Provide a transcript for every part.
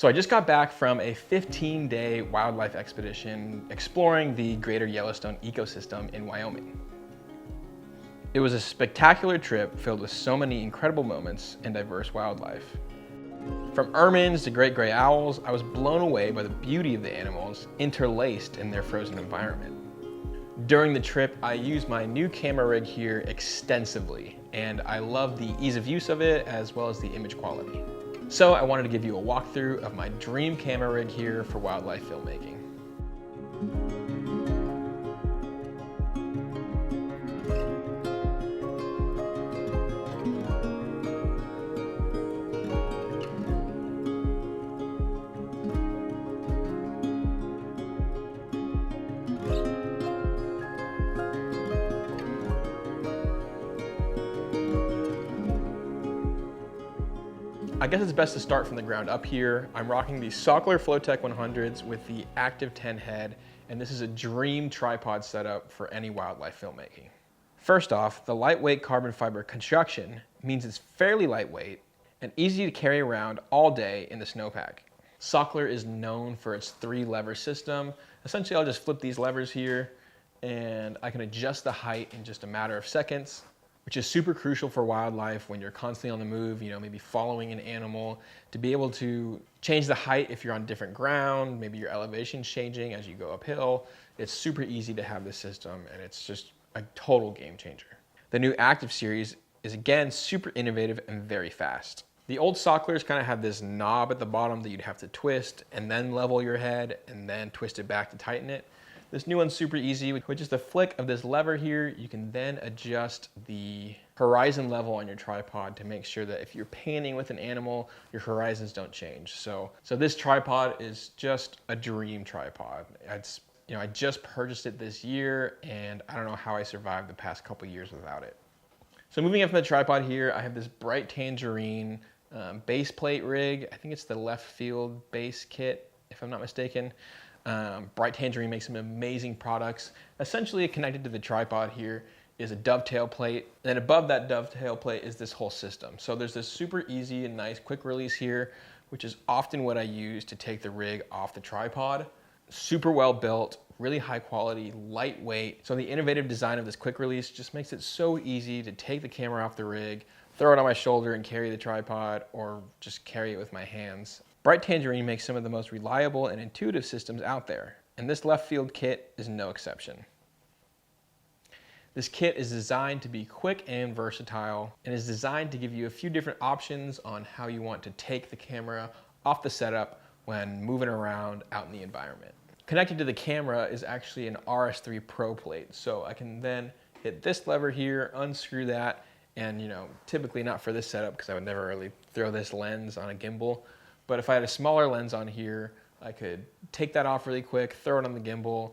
So I just got back from a 15-day wildlife expedition exploring the Greater Yellowstone Ecosystem in Wyoming. It was a spectacular trip filled with so many incredible moments and diverse wildlife. From ermines to great gray owls, I was blown away by the beauty of the animals interlaced in their frozen environment. During the trip, I used my new camera rig here extensively, and I love the ease of use of it as well as the image quality. So I wanted to give you a walkthrough of my dream camera rig here for wildlife filmmaking. I guess it's best to start from the ground up here. I'm rocking the Sachtler Flowtech 100s with the Aktiv 10 head, and this is a dream tripod setup for any wildlife filmmaking. First off, the lightweight carbon fiber construction means it's fairly lightweight and easy to carry around all day in the snowpack. Sachtler is known for its 3-lever system. Essentially, I'll just flip these levers here and I can adjust the height in just a matter of seconds, which is super crucial for wildlife when you're constantly on the move, maybe following an animal, to be able to change the height if you're on different ground, maybe your elevation's changing as you go uphill. It's super easy to have this system, and it's just a total game changer. The new Aktiv series is again super innovative and very fast. The old Sachtlers kind of had this knob at the bottom that you'd have to twist and then level your head and then twist it back to tighten it. This new one's super easy. With just a flick of this lever here, you can then adjust the horizon level on your tripod to make sure that if you're panning with an animal, your horizons don't change. So this tripod is just a dream tripod. I just purchased it this year, and I don't know how I survived the past couple years without it. So moving up from the tripod here, I have this bright tangerine base plate rig. I think it's the left field base kit, if I'm not mistaken. Bright Tangerine makes some amazing products. Essentially, connected to the tripod here is a dovetail plate. And above that dovetail plate is this whole system. So there's this super easy and nice quick release here, which is often what I use to take the rig off the tripod. Super well built, really high quality, lightweight. So the innovative design of this quick release just makes it so easy to take the camera off the rig, throw it on my shoulder and carry the tripod, or just carry it with my hands. Bright Tangerine makes some of the most reliable and intuitive systems out there, and this left field kit is no exception. This kit is designed to be quick and versatile, and is designed to give you a few different options on how you want to take the camera off the setup when moving around out in the environment. Connected to the camera is actually an RS3 Pro plate, so I can then hit this lever here, unscrew that, and typically not for this setup because I would never really throw this lens on a gimbal. But if I had a smaller lens on here, I could take that off really quick, throw it on the gimbal.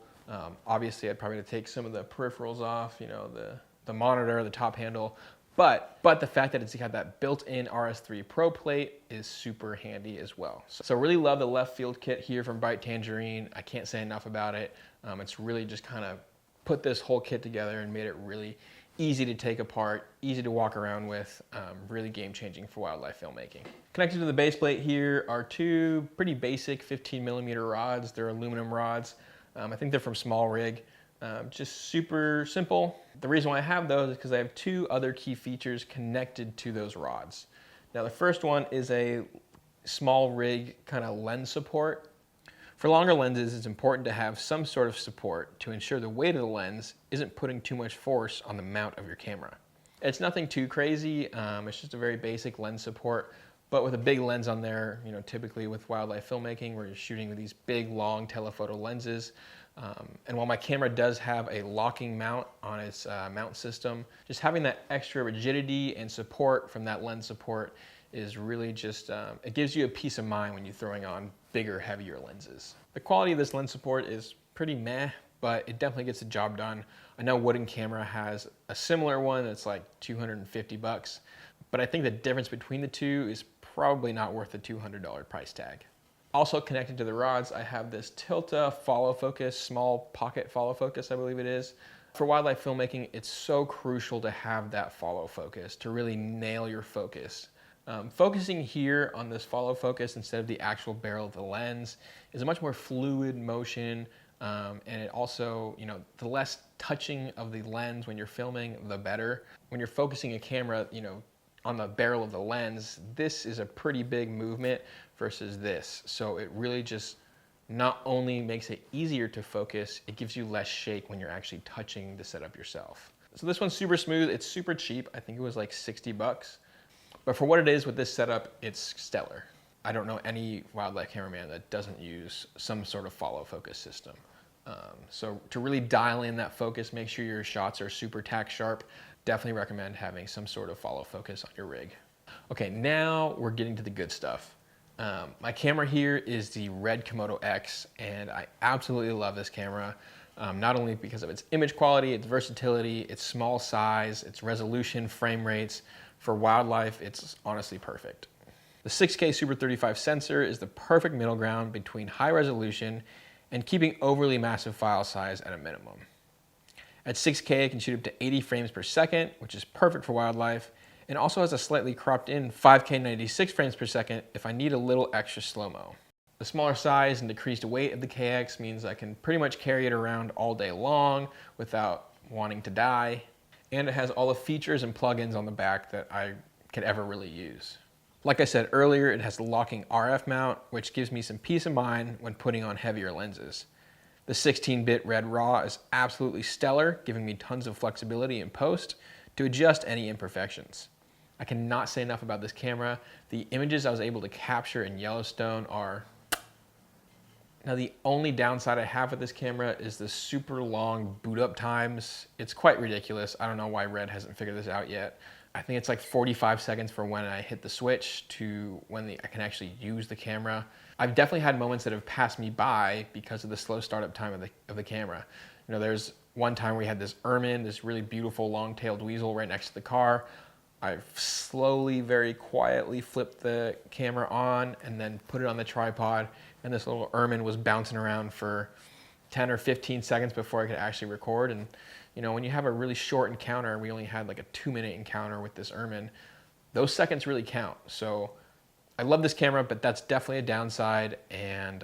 Obviously, I'd probably take some of the peripherals off, the monitor, the top handle. But the fact that it's got that built-in RS3 Pro plate is super handy as well. So really love the left field kit here from Bright Tangerine. I can't say enough about it. It's really just kind of put this whole kit together and made it really easy to take apart, easy to walk around with, really game-changing for wildlife filmmaking. Connected to the base plate here are two pretty basic 15mm rods. They're aluminum rods. I think they're from Small Rig. Just super simple. The reason why I have those is because I have two other key features connected to those rods. Now the first one is a Small Rig kind of lens support. For longer lenses, it's important to have some sort of support to ensure the weight of the lens isn't putting too much force on the mount of your camera. It's nothing too crazy, it's just a very basic lens support, but with a big lens on there, typically with wildlife filmmaking, where you're shooting with these big, long telephoto lenses. And while my camera does have a locking mount on its mount system, just having that extra rigidity and support from that lens support is really just, it gives you a peace of mind when you're throwing on bigger, heavier lenses. The quality of this lens support is pretty meh, but it definitely gets the job done. I know Wooden Camera has a similar one that's like 250 bucks, but I think the difference between the two is probably not worth the $200 price tag. Also connected to the rods, I have this Tilta follow focus, small pocket follow focus, I believe it is. For wildlife filmmaking, it's so crucial to have that follow focus, to really nail your focus. Focusing here on this follow focus instead of the actual barrel of the lens is a much more fluid motion, and it also, the less touching of the lens when you're filming, the better. When you're focusing a camera, on the barrel of the lens, this is a pretty big movement versus this. So it really just not only makes it easier to focus, it gives you less shake when you're actually touching the setup yourself. So this one's super smooth. It's super cheap. I think it was like 60 bucks. But for what it is with this setup, it's stellar. I don't know any wildlife cameraman that doesn't use some sort of follow focus system. So to really dial in that focus, make sure your shots are super tack sharp, definitely recommend having some sort of follow focus on your rig. Okay, now we're getting to the good stuff. My camera here is the red Komodo-X, and I absolutely love this camera. Not only because of its image quality, its versatility, its small size, its resolution, frame rates. For wildlife, it's honestly perfect. The 6K Super 35 sensor is the perfect middle ground between high resolution and keeping overly massive file size at a minimum. At 6K, it can shoot up to 80 frames per second, which is perfect for wildlife, and also has a slightly cropped in 5K 96 frames per second if I need a little extra slow-mo. The smaller size and decreased weight of the KX means I can pretty much carry it around all day long without wanting to die, and it has all the features and plugins on the back that I could ever really use. Like I said earlier, it has the locking RF mount, which gives me some peace of mind when putting on heavier lenses. The 16-bit red RAW is absolutely stellar, giving me tons of flexibility in post to adjust any imperfections. I cannot say enough about this camera. The images I was able to capture in Yellowstone are... Now the only downside I have with this camera is the super long boot up times. It's quite ridiculous. I don't know why Red hasn't figured this out yet. I think it's like 45 seconds from when I hit the switch to when I can actually use the camera. I've definitely had moments that have passed me by because of the slow startup time of the camera. There's one time we had this ermine, this really beautiful long-tailed weasel right next to the car. I've slowly, very quietly flipped the camera on and then put it on the tripod, and this little ermine was bouncing around for 10 or 15 seconds before I could actually record. And when you have a really short encounter, we only had like a 2-minute encounter with this ermine, those seconds really count. So I love this camera, but that's definitely a downside, and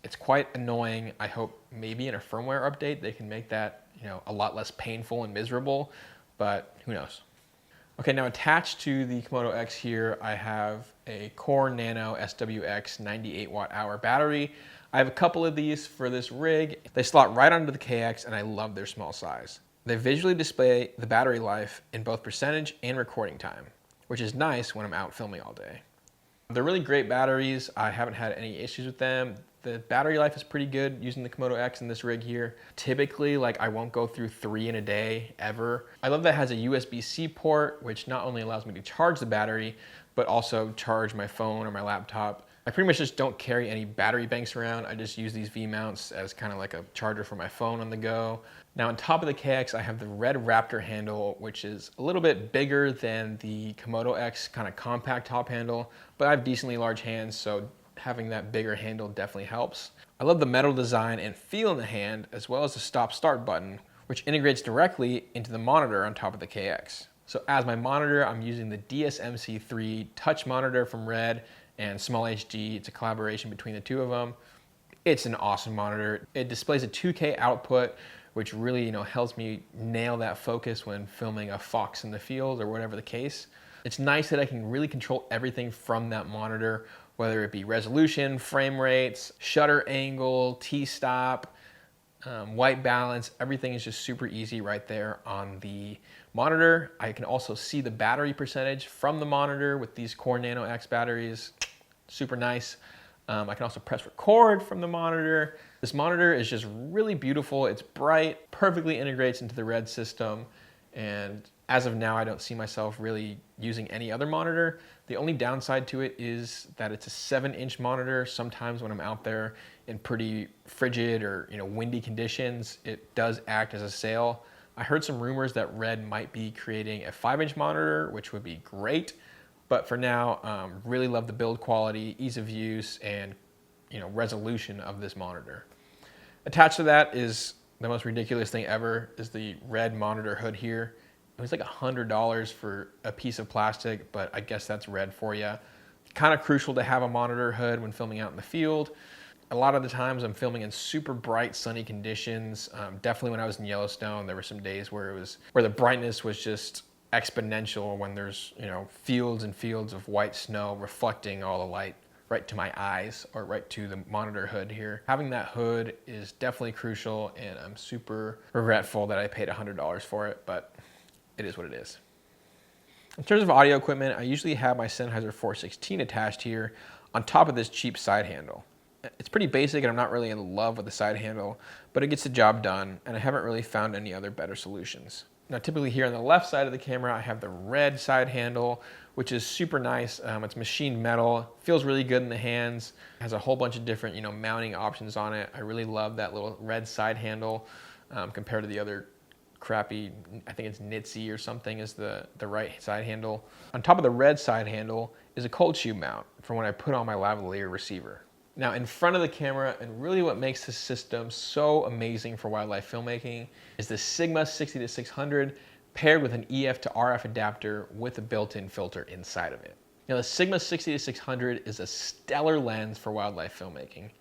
it's quite annoying. I hope maybe in a firmware update they can make that a lot less painful and miserable, but who knows. Okay, now attached to the Komodo-X here, I have a Core Nano SWX 98 watt-hour battery. I have a couple of these for this rig. They slot right onto the KX, and I love their small size. They visually display the battery life in both percentage and recording time, which is nice when I'm out filming all day. They're really great batteries. I haven't had any issues with them. The battery life is pretty good using the Komodo-X in this rig here. Typically, I won't go through 3 in a day, ever. I love that it has a USB-C port, which not only allows me to charge the battery, but also charge my phone or my laptop. I pretty much just don't carry any battery banks around. I just use these V-mounts as kind of like a charger for my phone on the go. Now on top of the KX, I have the Red Raptor handle, which is a little bit bigger than the Komodo-X kind of compact top handle, but I have decently large hands, so having that bigger handle definitely helps. I love the metal design and feel in the hand, as well as the stop-start button, which integrates directly into the monitor on top of the KX. So as my monitor, I'm using the DSMC3 touch monitor from Red and Small HD. It's a collaboration between the two of them. It's an awesome monitor. It displays a 2K output, which really helps me nail that focus when filming a fox in the field or whatever the case. It's nice that I can really control everything from that monitor, whether it be resolution, frame rates, shutter angle, t-stop, white balance. Everything is just super easy right there on the monitor. I can also see the battery percentage from the monitor with these Core Nano X batteries. Super nice. I can also press record from the monitor. This monitor is just really beautiful. It's bright, perfectly integrates into the Red system, and as of now, I don't see myself really using any other monitor. The only downside to it is that it's a 7-inch monitor. Sometimes when I'm out there in pretty frigid or windy conditions, it does act as a sail. I heard some rumors that Red might be creating a 5-inch monitor, which would be great. But for now, really love the build quality, ease of use, and resolution of this monitor. Attached to that is the most ridiculous thing ever, is the Red monitor hood here. It was like $100 for a piece of plastic, but I guess that's red for you. Kind of crucial to have a monitor hood when filming out in the field. A lot of the times I'm filming in super bright sunny conditions. Definitely when I was in Yellowstone, there were some days where the brightness was just exponential when there's, fields and fields of white snow reflecting all the light right to my eyes or right to the monitor hood here. Having that hood is definitely crucial, and I'm super regretful that I paid $100 for it, but it is what it is. In terms of audio equipment, I usually have my Sennheiser 416 attached here on top of this cheap side handle. It's pretty basic and I'm not really in love with the side handle, but it gets the job done, and I haven't really found any other better solutions. Now, typically here on the left side of the camera, I have the red side handle, which is super nice. It's machined metal, feels really good in the hands, has a whole bunch of different, mounting options on it. I really love that little red side handle compared to the other crappy, I think it's Nitsy or something is the right side handle. On top of the red side handle is a cold shoe mount for when I put on my lavalier receiver. Now, in front of the camera, and really what makes this system so amazing for wildlife filmmaking, is the Sigma 60-600 paired with an EF to RF adapter with a built-in filter inside of it. Now, the Sigma 60-600 is a stellar lens for wildlife filmmaking.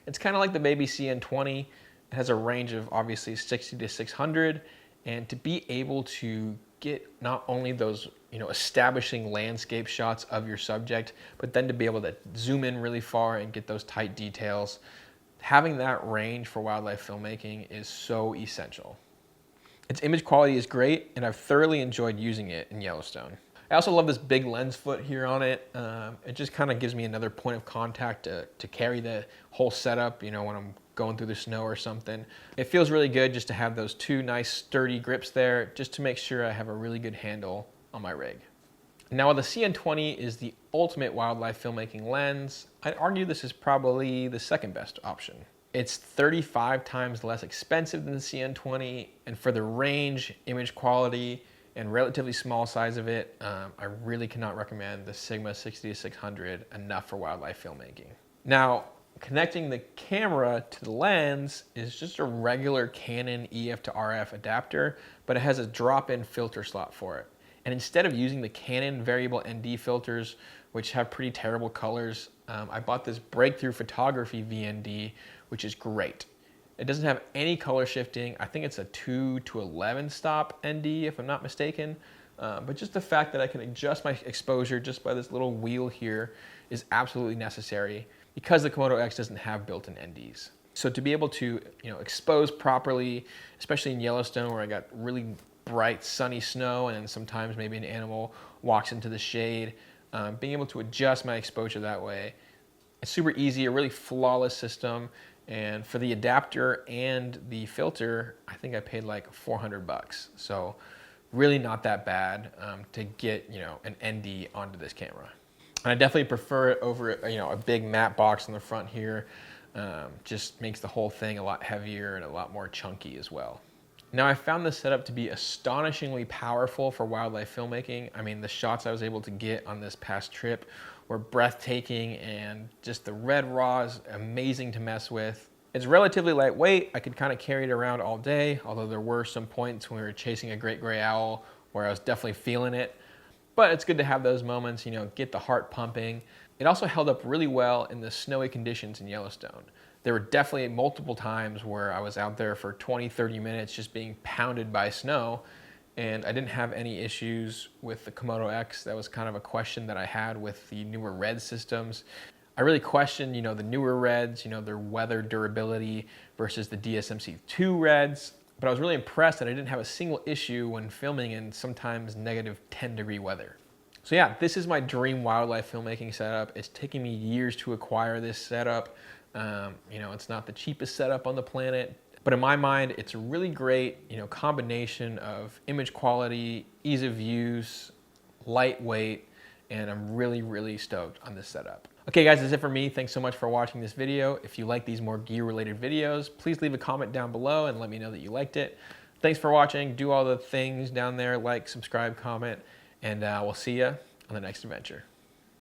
It's kind of like the baby CN20. It has a range of obviously 60-600, and to be able to get not only those establishing landscape shots of your subject, but then to be able to zoom in really far and get those tight details. Having that range for wildlife filmmaking is so essential. Its image quality is great, and I've thoroughly enjoyed using it in Yellowstone. I also love this big lens foot here on it. It just kind of gives me another point of contact to carry the whole setup, when I'm going through the snow or something. It feels really good just to have those two nice sturdy grips there, just to make sure I have a really good handle on my rig. Now, while the CN20 is the ultimate wildlife filmmaking lens, I'd argue this is probably the second best option. It's 35 times less expensive than the CN20, and for the range, image quality, and relatively small size of it, I really cannot recommend the Sigma 60-600 enough for wildlife filmmaking. Now, connecting the camera to the lens is just a regular Canon EF to RF adapter, but it has a drop-in filter slot for it. And instead of using the Canon variable ND filters, which have pretty terrible colors, I bought this Breakthrough Photography VND, which is great. It doesn't have any color shifting. I think it's a 2 to 11 stop ND, if I'm not mistaken. But just the fact that I can adjust my exposure just by this little wheel here is absolutely necessary because the Komodo-X doesn't have built-in NDs. So to be able to expose properly, especially in Yellowstone where I got really bright sunny snow and sometimes maybe an animal walks into the shade, being able to adjust my exposure that way, it's super easy, a really flawless system. And for the adapter and the filter, I think I paid like $400. So really not that bad to get an ND onto this camera. And I definitely prefer it over a big matte box in the front here. Just makes the whole thing a lot heavier and a lot more chunky as well. Now, I found this setup to be astonishingly powerful for wildlife filmmaking. I mean, the shots I was able to get on this past trip were breathtaking, and just the red raw is amazing to mess with. It's relatively lightweight. I could kind of carry it around all day, although there were some points when we were chasing a great gray owl where I was definitely feeling it. But it's good to have those moments, get the heart pumping. It also held up really well in the snowy conditions in Yellowstone. There were definitely multiple times where I was out there for 20, 30 minutes just being pounded by snow, and I didn't have any issues with the Komodo-X. That was kind of a question that I had with the newer red systems. I really questioned, the newer reds, their weather durability versus the DSMC2 reds, but I was really impressed that I didn't have a single issue when filming in sometimes negative 10-degree weather. So yeah, this is my dream wildlife filmmaking setup. It's taken me years to acquire this setup. It's not the cheapest setup on the planet, but in my mind, it's a really great, combination of image quality, ease of use, lightweight, and I'm really, really stoked on this setup. Okay guys, that's it for me. Thanks so much for watching this video. If you like these more gear-related videos, please leave a comment down below and let me know that you liked it. Thanks for watching. Do all the things down there, like, subscribe, comment, and we'll see you on the next adventure.